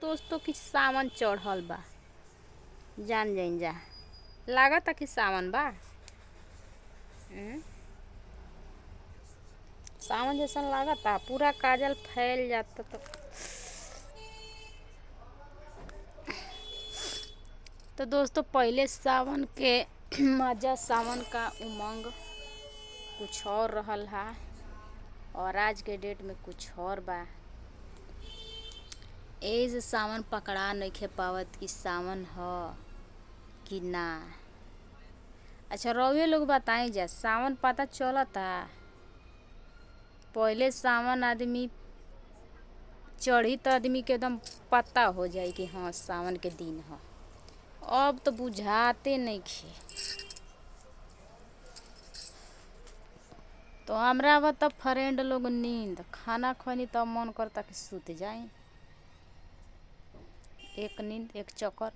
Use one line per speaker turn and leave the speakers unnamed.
दोस्तों कि सावन चढ़ल बा। जान जाइन जा लागता कि सावन बा। सावन जैसा लागता, पूरा काजल फैल जाता। तो दोस्तों पहले सावन के मजा, सावन का उमंग कुछ और रहल हा और आज के डेट में कुछ और बा। एज सावन पकड़ा नइखे पावत कि सावन ह कि ना। अच्छा रउए लोग बताई जा, सावन पता चलता? पहले सावन आदमी चढ़ी तो आदमी के एकदम पता हो जाई कि हाँ सावन के दिन ह। अब तो बुझाते नइखे। तो हमरा अब तब फ्रेंड लोग नींद, खाना खनी तब मन करता कि सुत जाई। एक नींद एक चक्कर।